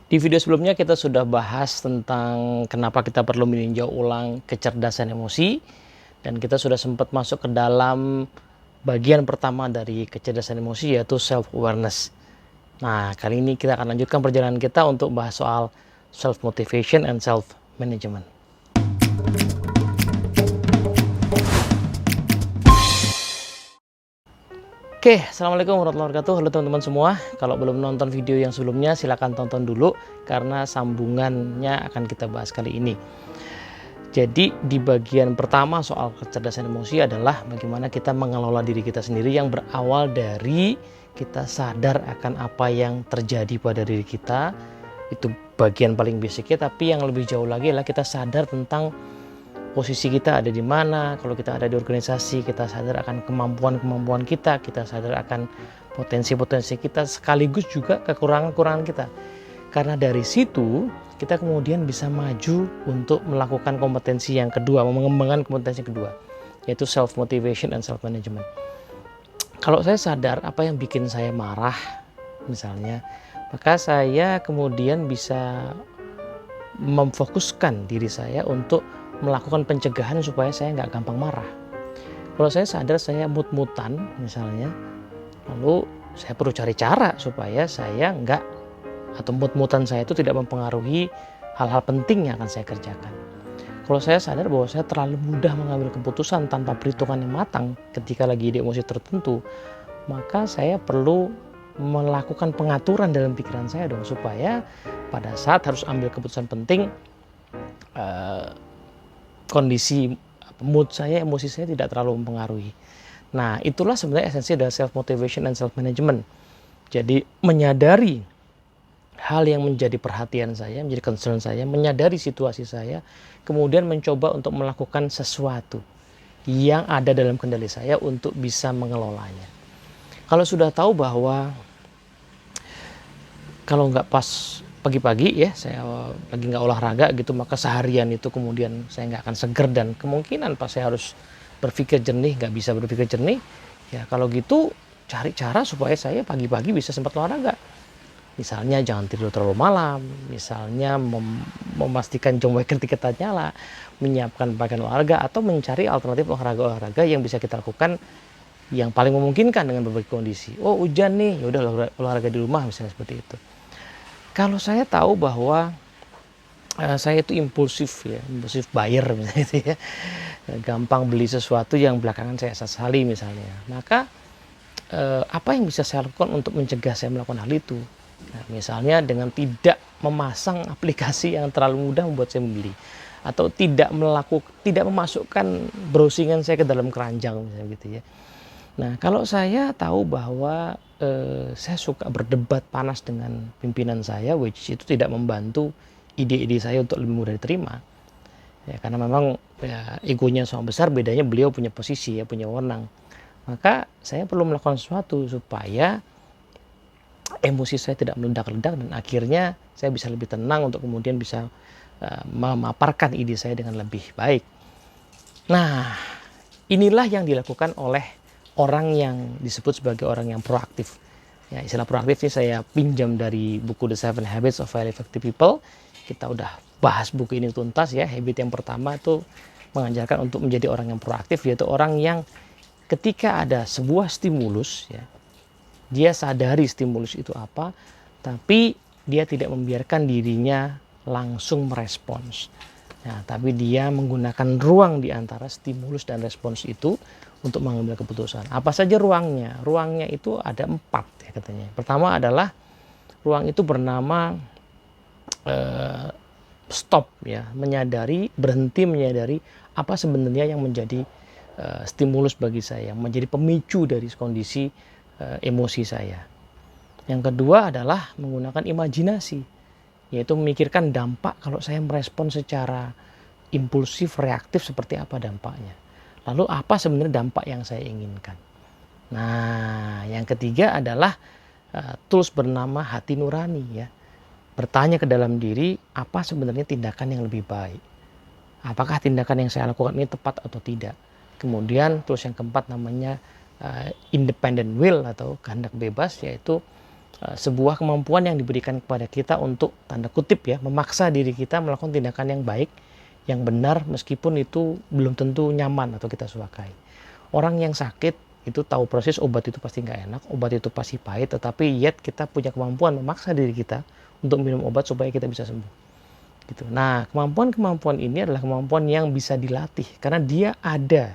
Di video sebelumnya kita sudah bahas tentang kenapa kita perlu meninjau ulang kecerdasan emosi, dan kita sudah sempat masuk ke dalam bagian pertama dari kecerdasan emosi, yaitu self-awareness. Nah, kali ini kita akan lanjutkan perjalanan kita untuk bahas soal self-motivation and self-management. Oke, Assalamualaikum warahmatullahi wabarakatuh. Halo teman-teman semua. Kalau belum nonton video yang sebelumnya, silahkan tonton dulu karena sambungannya akan kita bahas kali ini. Jadi di bagian pertama soal kecerdasan emosi adalah bagaimana kita mengelola diri kita sendiri, yang berawal dari kita sadar akan apa yang terjadi pada diri kita. Itu bagian paling basicnya, tapi yang lebih jauh lagi adalah kita sadar tentang posisi kita ada di mana. Kalau kita ada di organisasi, kita sadar akan kemampuan-kemampuan kita, kita sadar akan potensi-potensi kita, sekaligus juga kekurangan-kekurangan kita. Karena dari situ kita kemudian bisa maju untuk melakukan kompetensi yang kedua, mengembangkan kompetensi kedua, yaitu self motivation and self management. Kalau saya sadar apa yang bikin saya marah misalnya, maka saya kemudian bisa memfokuskan diri saya untuk melakukan pencegahan supaya saya nggak gampang marah. Kalau saya sadar saya mut-mutan misalnya, lalu saya perlu cari cara supaya saya nggak, atau mut-mutan saya itu tidak mempengaruhi hal-hal penting yang akan saya kerjakan. Kalau saya sadar bahwa saya terlalu mudah mengambil keputusan tanpa perhitungan yang matang ketika lagi di emosi tertentu, maka saya perlu melakukan pengaturan dalam pikiran saya dong, supaya pada saat harus ambil keputusan penting, kondisi mood saya, emosi saya tidak terlalu mempengaruhi. Nah, itulah sebenarnya esensi dari self motivation and self management. Jadi menyadari hal yang menjadi perhatian saya, menjadi concern saya, menyadari situasi saya, kemudian mencoba untuk melakukan sesuatu yang ada dalam kendali saya untuk bisa mengelolanya. Kalau sudah tahu bahwa kalau nggak pas pagi-pagi ya, saya lagi nggak olahraga gitu, maka seharian itu kemudian saya nggak akan seger, dan kemungkinan pas saya harus berpikir jernih nggak bisa berpikir jernih. Ya kalau gitu cari cara supaya saya pagi-pagi bisa sempat olahraga. Misalnya jangan tidur terlalu malam, misalnya memastikan jam waker kita nyala, menyiapkan pakaian olahraga, atau mencari alternatif olahraga-olahraga yang bisa kita lakukan yang paling memungkinkan dengan berbagai kondisi. Oh hujan nih, yaudah olahraga di rumah misalnya, seperti itu. Kalau saya tahu bahwa saya itu impulsif ya, impulsif buyer misalnya itu ya, gampang beli sesuatu yang belakangan saya sesali misalnya, maka apa yang bisa saya lakukan untuk mencegah saya melakukan hal itu? Nah, misalnya dengan tidak memasang aplikasi yang terlalu mudah membuat saya membeli, atau tidak memasukkan browsingan saya ke dalam keranjang misalnya gitu ya. Nah, kalau saya tahu bahwa saya suka berdebat panas dengan pimpinan saya, which itu tidak membantu ide-ide saya untuk lebih mudah diterima. Ya, karena memang ya, egonya sangat besar, bedanya beliau punya posisi ya, punya wewenang. Maka saya perlu melakukan sesuatu supaya emosi saya tidak meledak-ledak, dan akhirnya saya bisa lebih tenang untuk kemudian bisa memaparkan ide saya dengan lebih baik. Nah, inilah yang dilakukan oleh orang yang disebut sebagai orang yang proaktif. Ya, istilah proaktif ini saya pinjam dari buku The 7 Habits of Highly Effective People. Kita udah bahas buku ini tuntas ya. Habit yang pertama itu mengajarkan untuk menjadi orang yang proaktif, yaitu orang yang ketika ada sebuah stimulus ya, dia sadari stimulus itu apa, tapi dia tidak membiarkan dirinya langsung merespons. Nah, tapi dia menggunakan ruang di antara stimulus dan respons itu untuk mengambil keputusan. Apa saja ruangnya? Ruangnya itu ada 4 ya katanya. Pertama adalah ruang itu bernama stop ya, berhenti menyadari apa sebenarnya yang menjadi stimulus bagi saya, menjadi pemicu dari kondisi emosi saya. Yang kedua adalah menggunakan imajinasi, yaitu memikirkan dampak kalau saya merespon secara impulsif, reaktif, seperti apa dampaknya. Lalu apa sebenarnya dampak yang saya inginkan. Nah, yang ketiga adalah tools bernama hati nurani ya. Bertanya ke dalam diri, apa sebenarnya tindakan yang lebih baik. Apakah tindakan yang saya lakukan ini tepat atau tidak. Kemudian tools yang keempat namanya independent will atau kehendak bebas, yaitu sebuah kemampuan yang diberikan kepada kita untuk tanda kutip ya, memaksa diri kita melakukan tindakan yang baik, yang benar meskipun itu belum tentu nyaman atau kita sukai. Orang yang sakit itu tahu proses obat itu pasti nggak enak, obat itu pasti pahit, tetapi yet kita punya kemampuan memaksa diri kita untuk minum obat supaya kita bisa sembuh. Gitu. Nah, kemampuan-kemampuan ini adalah kemampuan yang bisa dilatih karena dia ada,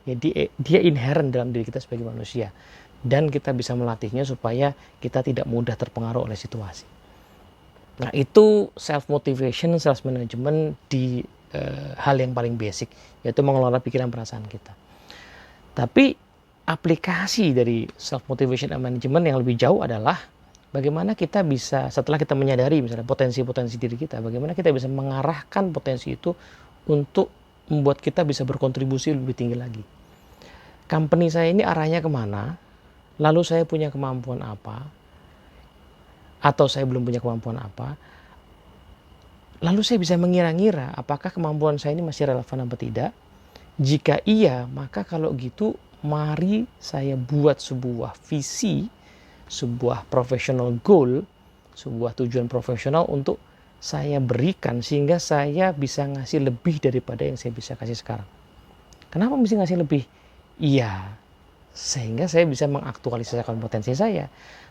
ya, dia inherent dalam diri kita sebagai manusia, dan kita bisa melatihnya supaya kita tidak mudah terpengaruh oleh situasi. Nah, itu self motivation, self management di hal yang paling basic, yaitu mengelola pikiran perasaan kita. Tapi aplikasi dari self motivation and management yang lebih jauh adalah bagaimana kita bisa, setelah kita menyadari misalnya potensi-potensi diri kita, bagaimana kita bisa mengarahkan potensi itu untuk membuat kita bisa berkontribusi lebih tinggi lagi. Company saya ini arahnya kemana, lalu saya punya kemampuan apa, atau saya belum punya kemampuan apa, lalu saya bisa mengira-ngira apakah kemampuan saya ini masih relevan atau tidak. Jika iya, maka kalau gitu mari saya buat sebuah visi, sebuah professional goal, sebuah tujuan profesional untuk saya berikan sehingga saya bisa ngasih lebih daripada yang saya bisa kasih sekarang. Kenapa mesti ngasih lebih? Iya, sehingga saya bisa mengaktualisasikan potensi saya,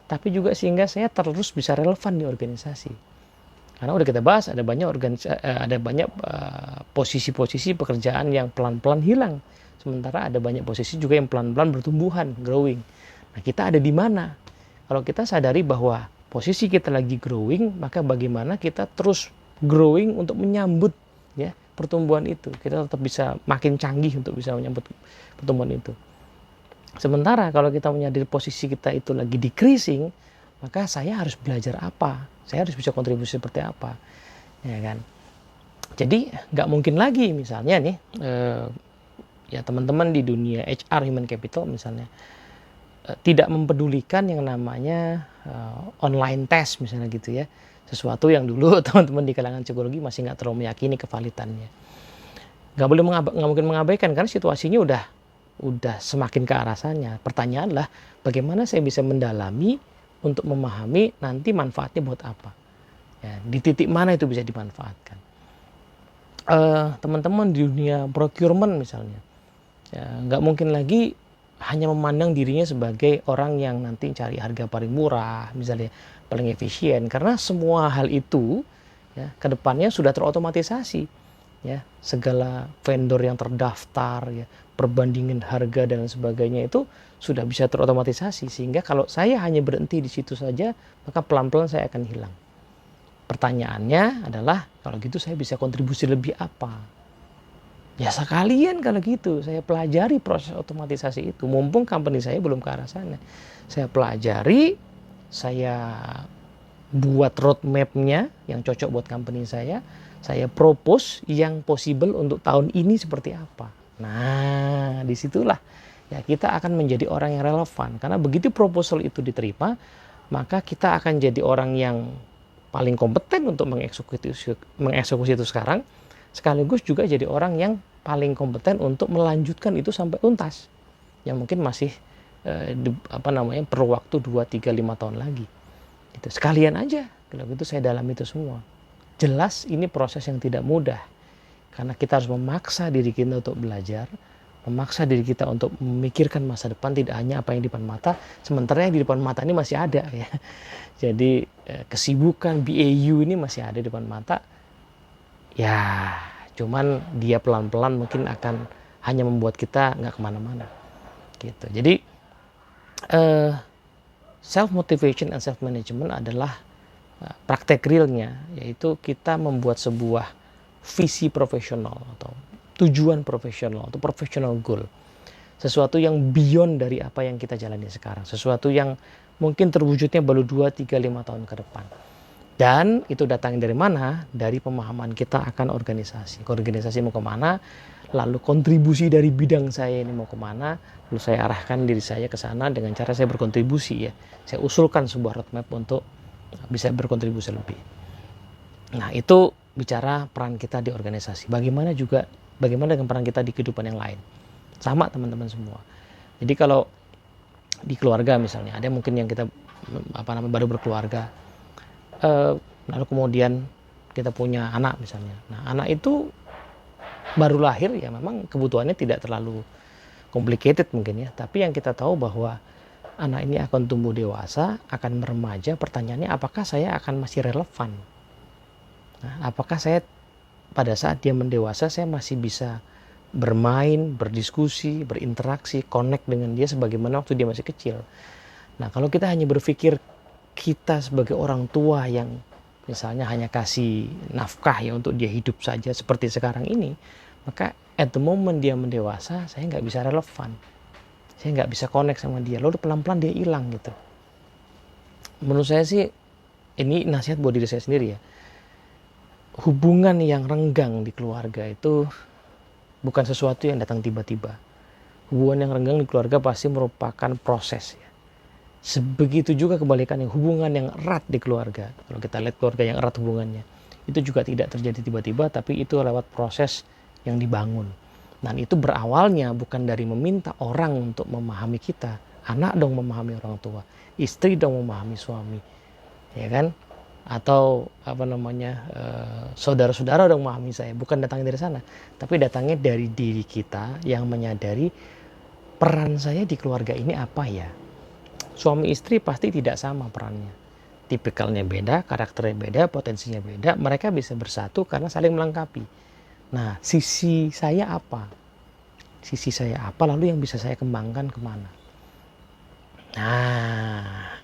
tapi juga sehingga saya terus bisa relevan di organisasi. Karena udah kita bahas ada banyak posisi-posisi pekerjaan yang pelan-pelan hilang, sementara ada banyak posisi juga yang pelan-pelan bertumbuhan, growing. Nah, kita ada di mana? Kalau kita sadari bahwa posisi kita lagi growing, maka bagaimana kita terus growing untuk menyambut ya pertumbuhan itu. Kita tetap bisa makin canggih untuk bisa menyambut pertumbuhan itu. Sementara kalau kita menyadari posisi kita itu lagi decreasing, maka saya harus belajar apa? Saya harus bisa kontribusi seperti apa? Ya kan? Jadi nggak mungkin lagi misalnya nih ya teman-teman di dunia HR human capital misalnya tidak mempedulikan yang namanya online test misalnya gitu ya, sesuatu yang dulu teman-teman di kalangan psikologi masih nggak terlalu meyakini kevalitannya. Nggak mungkin mengabaikan karena situasinya udah semakin ke arah sana. Pertanyaan adalah bagaimana saya bisa mendalami untuk memahami nanti manfaatnya buat apa, ya, di titik mana itu bisa dimanfaatkan. Teman-teman di dunia procurement misalnya, ya, nggak mungkin lagi hanya memandang dirinya sebagai orang yang nanti cari harga paling murah, misalnya paling efisien, karena semua hal itu ya kedepannya sudah terotomatisasi, ya segala vendor yang terdaftar, ya perbandingan harga dan sebagainya itu sudah bisa terotomatisasi, sehingga kalau saya hanya berhenti di situ saja maka pelan-pelan saya akan hilang. Pertanyaannya adalah kalau gitu saya bisa kontribusi lebih apa? Ya sekalian kalau gitu saya pelajari proses otomatisasi itu, mumpung company saya belum ke arah sana. Saya pelajari, saya buat roadmap-nya yang cocok buat company saya propose yang possible untuk tahun ini seperti apa. Nah, disitulah ya kita akan menjadi orang yang relevan, karena begitu proposal itu diterima, maka kita akan jadi orang yang paling kompeten untuk mengeksekusi itu sekarang, sekaligus juga jadi orang yang paling kompeten untuk melanjutkan itu sampai tuntas, yang mungkin masih perlu waktu 2, 3, 5 tahun lagi. Itu sekalian aja kalau gitu saya dalam itu semua. Jelas ini proses yang tidak mudah, karena kita harus memaksa diri kita untuk belajar, memaksa diri kita untuk memikirkan masa depan, tidak hanya apa yang di depan mata, sementara yang di depan mata ini masih ada ya. Jadi kesibukan BAU ini masih ada di depan mata. Ya, cuman dia pelan-pelan mungkin akan hanya membuat kita nggak kemana-mana. Gitu. Jadi self motivation and self management adalah praktek realnya, yaitu kita membuat sebuah visi profesional atau tujuan profesional atau professional goal, sesuatu yang beyond dari apa yang kita jalani sekarang, sesuatu yang mungkin terwujudnya baru 2, 3, 5 tahun ke depan. Dan itu datang dari mana? Dari pemahaman kita akan organisasi. Organisasi mau kemana, lalu kontribusi dari bidang saya ini mau kemana, lalu saya arahkan diri saya ke sana dengan cara saya berkontribusi ya. Saya usulkan sebuah roadmap untuk bisa berkontribusi lebih. Nah, itu bicara peran kita di organisasi. Bagaimana dengan peran kita di kehidupan yang lain? Sama teman-teman semua. Jadi kalau di keluarga misalnya, ada mungkin yang kita baru berkeluarga, lalu kemudian kita punya anak misalnya. Nah, anak itu baru lahir ya, memang kebutuhannya tidak terlalu complicated mungkin ya, tapi yang kita tahu bahwa anak ini akan tumbuh dewasa, akan remaja. Pertanyaannya, apakah saya akan masih relevan? Nah, apakah saya pada saat dia mendewasa saya masih bisa bermain, berdiskusi, berinteraksi, connect dengan dia sebagaimana waktu dia masih kecil? Nah, kalau kita hanya berpikir kita sebagai orang tua yang misalnya hanya kasih nafkah ya untuk dia hidup saja seperti sekarang ini, maka at the moment dia mendewasa, saya nggak bisa relevan. Saya nggak bisa connect sama dia. Lalu pelan-pelan dia hilang gitu. Menurut saya sih, ini nasihat buat diri saya sendiri ya. Hubungan yang renggang di keluarga itu bukan sesuatu yang datang tiba-tiba. Hubungan yang renggang di keluarga pasti merupakan proses ya. Sebegitu juga kebalikannya, hubungan yang erat di keluarga. Kalau kita lihat keluarga yang erat hubungannya, itu juga tidak terjadi tiba-tiba, tapi itu lewat proses yang dibangun. Dan itu berawalnya bukan dari meminta orang untuk memahami kita. Anak dong memahami orang tua, istri dong memahami suami, ya kan? Atau saudara-saudara dong memahami saya. Bukan datangnya dari sana, tapi datangnya dari diri kita yang menyadari peran saya di keluarga ini apa ya. Suami istri pasti tidak sama perannya. Tipikalnya beda, karakternya beda, potensinya beda. Mereka bisa bersatu karena saling melengkapi. Nah, sisi saya apa? Sisi saya apa, lalu yang bisa saya kembangkan kemana? Nah,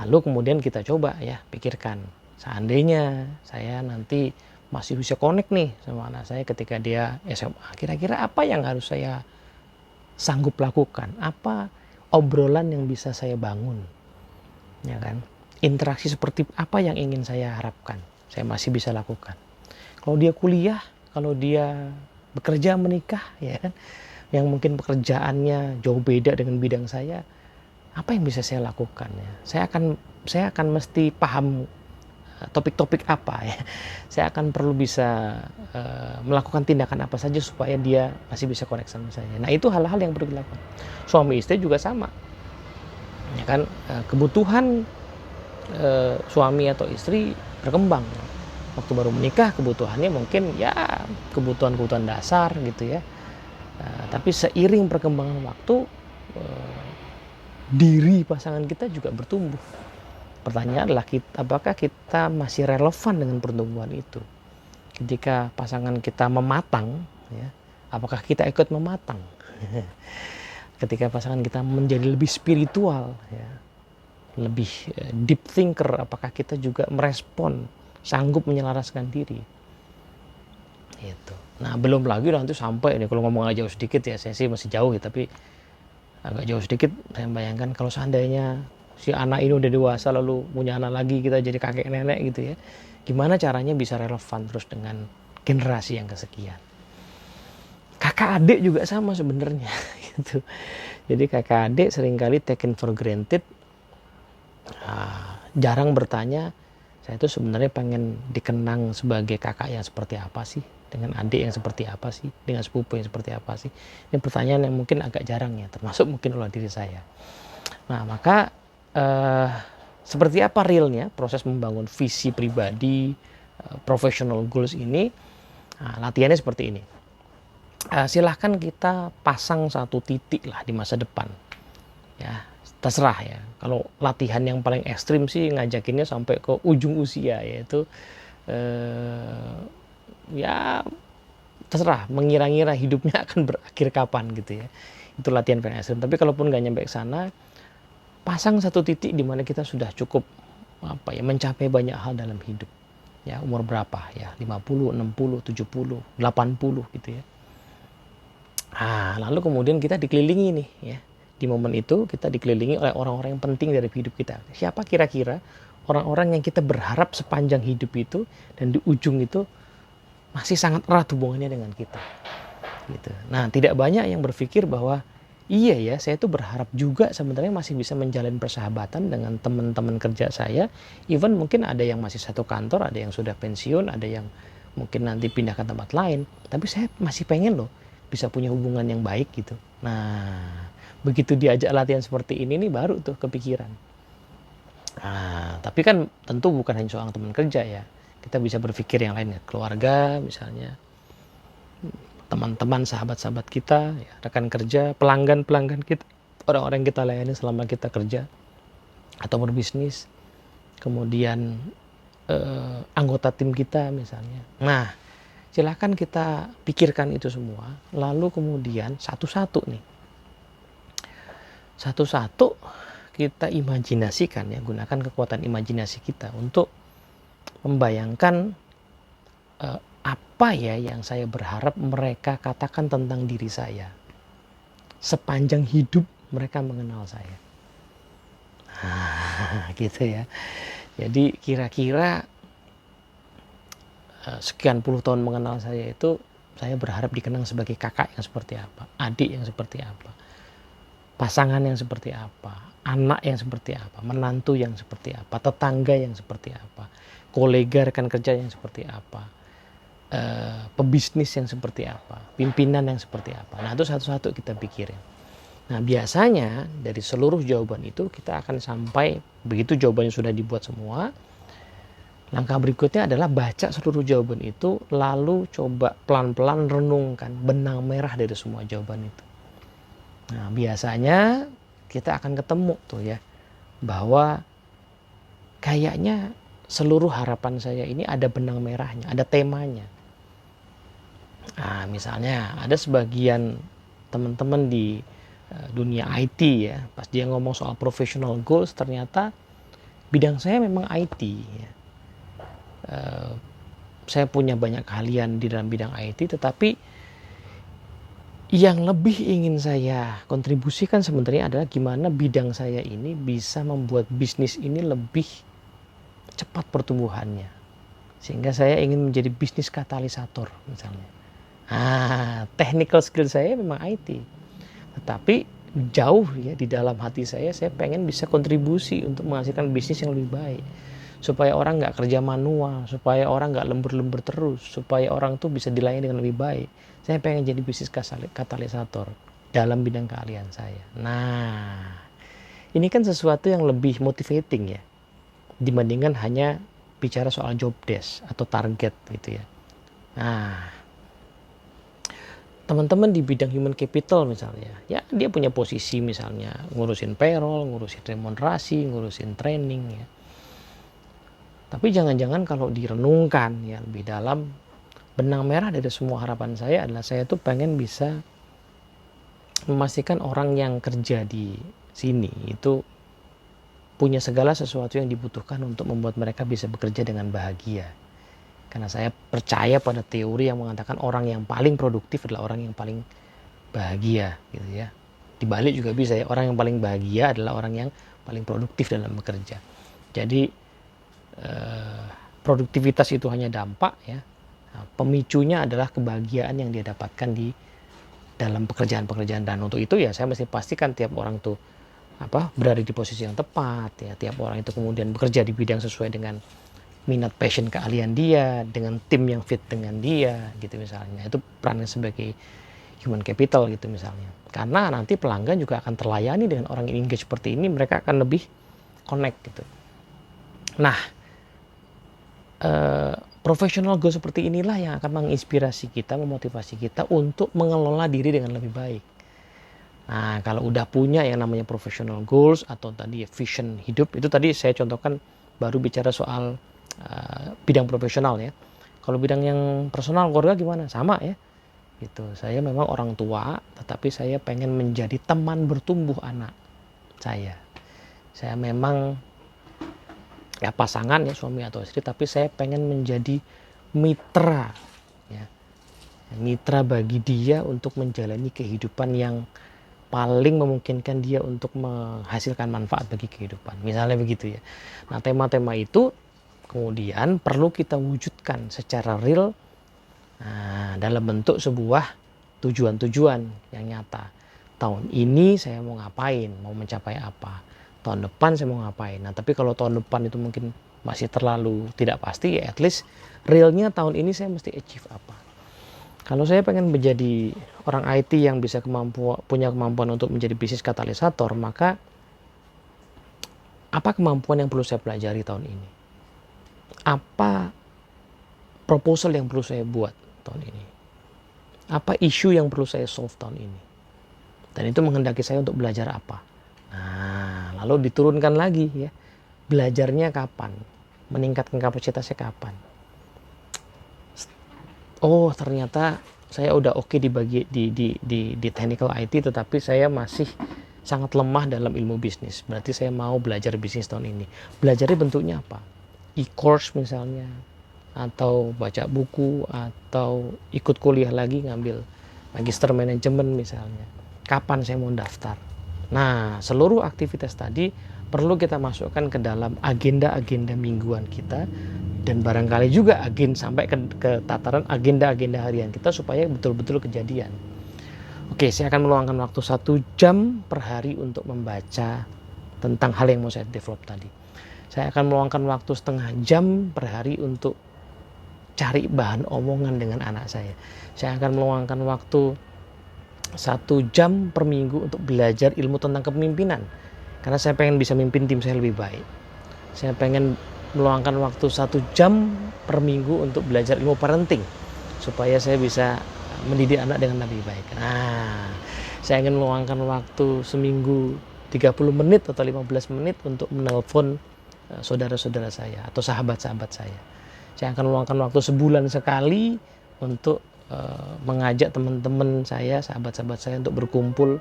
lalu kemudian kita coba ya, pikirkan. Seandainya saya nanti masih bisa connect nih sama anak saya ketika dia SMA. Kira-kira apa yang harus saya sanggup lakukan? Apa obrolan yang bisa saya bangun? Ya kan? Interaksi seperti apa yang ingin saya harapkan? Saya masih bisa lakukan. Kalau dia kuliah, kalau dia bekerja, menikah, ya kan, yang mungkin pekerjaannya jauh beda dengan bidang saya, apa yang bisa saya lakukan ya? Saya akan mesti paham topik-topik apa ya. Saya akan perlu bisa melakukan tindakan apa saja supaya dia masih bisa connect sama saya. Nah, itu hal-hal yang perlu dilakukan. Suami istri juga sama. Ya kan, kebutuhan suami atau istri berkembang. Waktu baru menikah kebutuhannya mungkin ya kebutuhan-kebutuhan dasar gitu ya. Tapi seiring perkembangan waktu, diri pasangan kita juga bertumbuh. Pertanyaan adalah apakah kita masih relevan dengan pertumbuhan itu? Ketika pasangan kita mematang, ya, apakah kita ikut mematang? Ketika pasangan kita menjadi lebih spiritual, ya, lebih deep thinker, apakah kita juga merespon, sanggup menyelaraskan diri? Itu. Nah, belum lagi nanti sampai ini, kalau ngomong agak jauh sedikit ya, saya sih masih jauh ya, tapi agak jauh sedikit saya bayangkan kalau seandainya si anak ini udah dewasa lalu punya anak lagi, kita jadi kakek nenek gitu ya, gimana caranya bisa relevan terus dengan generasi yang kesekian. Kakak adik juga sama sebenarnya gitu. Jadi kakak adik seringkali taken for granted, jarang bertanya, saya tuh sebenarnya pengen dikenang sebagai kakak yang seperti apa sih, dengan adik yang seperti apa sih, dengan sepupu yang seperti apa sih. Ini pertanyaan yang mungkin agak jarang ya, termasuk mungkin oleh diri saya. Nah, maka seperti apa realnya proses membangun visi pribadi, professional goals ini? Nah, latihannya seperti ini. Silahkan kita pasang satu titik lah di masa depan. Ya, terserah ya. Kalau latihan yang paling ekstrim sih ngajakinnya sampai ke ujung usia, yaitu ya terserah, mengira-ngira hidupnya akan berakhir kapan gitu ya. Itu latihan paling ekstrim. Tapi kalaupun nggak nyampe ke sana, pasang satu titik di mana kita sudah cukup mencapai banyak hal dalam hidup. Ya, umur berapa ya? 50, 60, 70, 80 gitu ya. Lalu kemudian kita dikelilingi nih ya. Di momen itu kita dikelilingi oleh orang-orang yang penting dari hidup kita. Siapa kira-kira orang-orang yang kita berharap sepanjang hidup itu dan di ujung itu masih sangat erat hubungannya dengan kita. Gitu. Nah, tidak banyak yang berpikir bahwa iya ya, saya tuh berharap juga sebenarnya masih bisa menjalin persahabatan dengan teman-teman kerja saya. Even mungkin ada yang masih satu kantor, ada yang sudah pensiun, ada yang mungkin nanti pindah ke tempat lain. Tapi saya masih pengen loh bisa punya hubungan yang baik gitu. Nah, begitu diajak latihan seperti ini nih baru tuh kepikiran. Nah, tapi kan tentu bukan hanya soal teman kerja ya. Kita bisa berpikir yang lain ya, keluarga misalnya, teman-teman, sahabat-sahabat kita, ya, rekan kerja, pelanggan-pelanggan kita, orang-orang yang kita layani selama kita kerja atau berbisnis, kemudian anggota tim kita misalnya. Nah, silakan kita pikirkan itu semua, lalu kemudian satu-satu nih, satu-satu kita imajinasikan ya, gunakan kekuatan imajinasi kita untuk membayangkan apa ya yang saya berharap mereka katakan tentang diri saya sepanjang hidup mereka mengenal saya. Nah, gitu ya. Jadi kira-kira sekian puluh tahun mengenal saya itu, saya berharap dikenang sebagai kakak yang seperti apa, adik yang seperti apa, pasangan yang seperti apa, anak yang seperti apa, menantu yang seperti apa, tetangga yang seperti apa, kolega rekan kerja yang seperti apa, pebisnis yang seperti apa, pimpinan yang seperti apa. Nah, itu satu-satu kita pikirin. Nah, biasanya dari seluruh jawaban itu kita akan sampai, begitu jawabannya sudah dibuat semua, langkah berikutnya adalah baca seluruh jawaban itu, lalu coba pelan-pelan renungkan benang merah dari semua jawaban itu. Nah, biasanya kita akan ketemu tuh ya, bahwa kayaknya seluruh harapan saya ini ada benang merahnya, ada temanya. Nah, misalnya ada sebagian teman-teman di dunia IT ya, pas dia ngomong soal professional goals, ternyata bidang saya memang IT ya. Saya punya banyak keahlian di dalam bidang IT, tetapi yang lebih ingin saya kontribusikan sebenarnya adalah gimana bidang saya ini bisa membuat bisnis ini lebih cepat pertumbuhannya, sehingga saya ingin menjadi bisnis katalisator misalnya. Technical skill saya memang IT, tetapi jauh ya di dalam hati saya pengen bisa kontribusi untuk menghasilkan bisnis yang lebih baik, supaya orang nggak kerja manual, supaya orang nggak lembur-lembur terus, supaya orang tuh bisa dilayani dengan lebih baik. Saya pengen jadi bisnis katalisator dalam bidang keahlian saya. Nah, ini kan sesuatu yang lebih motivating ya, dibandingkan hanya bicara soal job desk atau target gitu ya. Nah, teman-teman di bidang human capital misalnya, ya dia punya posisi misalnya ngurusin payroll, ngurusin remunerasi, ngurusin training ya. Tapi jangan-jangan kalau direnungkan ya lebih dalam, benang merah dari semua harapan saya adalah saya tuh pengen bisa memastikan orang yang kerja di sini itu punya segala sesuatu yang dibutuhkan untuk membuat mereka bisa bekerja dengan bahagia. Karena saya percaya pada teori yang mengatakan orang yang paling produktif adalah orang yang paling bahagia gitu ya. Dibalik juga bisa ya, orang yang paling bahagia adalah orang yang paling produktif dalam bekerja. Jadi produktivitas itu hanya dampak ya. Nah, pemicunya adalah kebahagiaan yang dia dapatkan di dalam pekerjaan-pekerjaan, dan untuk itu ya saya mesti pastikan tiap orang tuh berada di posisi yang tepat ya. Tiap orang itu kemudian bekerja di bidang sesuai dengan minat, passion, keahlian dia, dengan tim yang fit dengan dia gitu misalnya. Itu perannya sebagai human capital gitu misalnya. Karena nanti pelanggan juga akan terlayani dengan orang yang engage seperti ini, mereka akan lebih connect gitu. Nah, professional goal seperti inilah yang akan menginspirasi kita, memotivasi kita untuk mengelola diri dengan lebih baik. Nah, kalau udah punya yang namanya professional goals atau tadi vision hidup, itu tadi saya contohkan baru bicara soal bidang profesional ya. Kalau bidang yang personal, keluarga gimana? Sama ya. Gitu. Saya memang orang tua, tetapi saya pengen menjadi teman bertumbuh anak saya. Saya memang ya pasangan ya, suami atau istri, tapi saya pengen menjadi mitra ya. Mitra bagi dia untuk menjalani kehidupan yang paling memungkinkan dia untuk menghasilkan manfaat bagi kehidupan. Misalnya begitu ya. Nah, tema-tema itu kemudian perlu kita wujudkan secara real dalam bentuk sebuah tujuan-tujuan yang nyata. Tahun ini saya mau ngapain, mau mencapai apa. Tahun depan saya mau ngapain. Nah, tapi kalau tahun depan itu mungkin masih terlalu tidak pasti, ya at least realnya tahun ini saya mesti achieve apa. Kalau saya pengen menjadi orang IT yang bisa punya kemampuan untuk menjadi bisnis katalisator, maka Apa kemampuan yang perlu saya pelajari tahun ini? Apa proposal yang perlu saya buat tahun ini? Apa isu yang perlu saya solve tahun ini? Dan itu menghendaki saya untuk belajar apa? Nah, lalu diturunkan lagi ya. Belajarnya kapan? Meningkatkan kapasitasnya kapan? Oh, ternyata saya udah oke di technical IT, tetapi saya masih sangat lemah dalam ilmu bisnis. Berarti saya mau belajar bisnis tahun ini. Belajarnya bentuknya apa? E-course misalnya, atau baca buku, atau ikut kuliah lagi ngambil magister manajemen misalnya. Kapan saya mau daftar? Nah, seluruh aktivitas tadi perlu kita masukkan ke dalam agenda-agenda mingguan kita, dan barangkali juga sampai ke tataran agenda-agenda harian kita supaya betul-betul kejadian. Oke, saya akan meluangkan waktu 1 jam per hari untuk membaca tentang hal yang mau saya develop tadi. Saya akan meluangkan waktu setengah jam per hari untuk cari bahan omongan dengan anak saya. Saya akan meluangkan waktu 1 jam per minggu untuk belajar ilmu tentang kepemimpinan. Karena saya pengen bisa mimpin tim saya lebih baik. Saya pengen meluangkan waktu 1 jam per minggu untuk belajar ilmu parenting. Supaya saya bisa mendidik anak dengan lebih baik. Nah, saya ingin meluangkan waktu seminggu 30 menit atau 15 menit untuk menelpon saudara-saudara saya atau sahabat-sahabat saya. Saya akan meluangkan waktu sebulan sekali untuk mengajak teman-teman saya, sahabat-sahabat saya untuk berkumpul,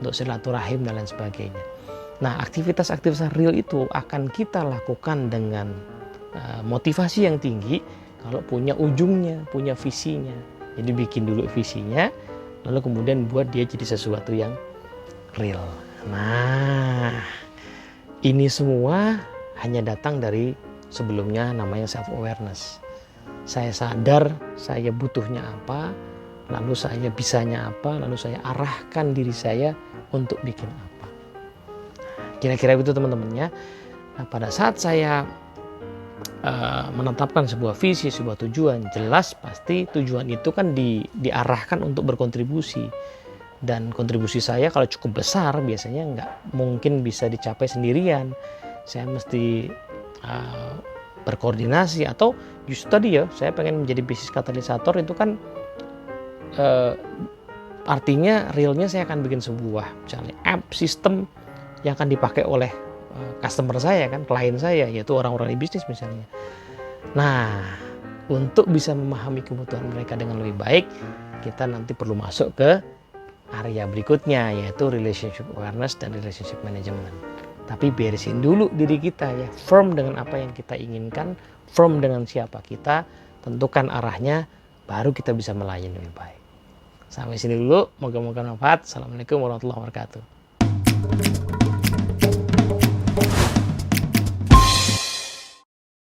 untuk silaturahim dan lain sebagainya. Nah, aktivitas-aktivitas real itu akan kita lakukan dengan motivasi yang tinggi kalau punya ujungnya, punya visinya. Jadi bikin dulu visinya, lalu kemudian buat dia jadi sesuatu yang real. Nah, ini semua hanya datang dari sebelumnya namanya self-awareness. Saya sadar saya butuhnya apa, lalu saya bisanya apa, lalu saya arahkan diri saya untuk bikin apa. Kira-kira itu teman-temannya. Nah, pada saat saya menetapkan sebuah visi, sebuah tujuan, jelas pasti tujuan itu kan diarahkan untuk berkontribusi. Dan kontribusi saya kalau cukup besar biasanya nggak mungkin bisa dicapai sendirian. Saya mesti berkoordinasi, atau justru tadi ya, saya pengen menjadi bisnis katalisator itu kan artinya realnya saya akan bikin sebuah misalnya app sistem yang akan dipakai oleh customer saya kan, klien saya, yaitu orang-orang di bisnis misalnya. Nah, untuk bisa memahami kebutuhan mereka dengan lebih baik, kita nanti perlu masuk ke area berikutnya, yaitu relationship awareness dan relationship management. Tapi beresin dulu diri kita ya, firm dengan apa yang kita inginkan, firm dengan siapa kita, tentukan arahnya, baru kita bisa melayani lebih baik. Sampai sini dulu, moga-moga bermanfaat. Assalamualaikum warahmatullahi wabarakatuh.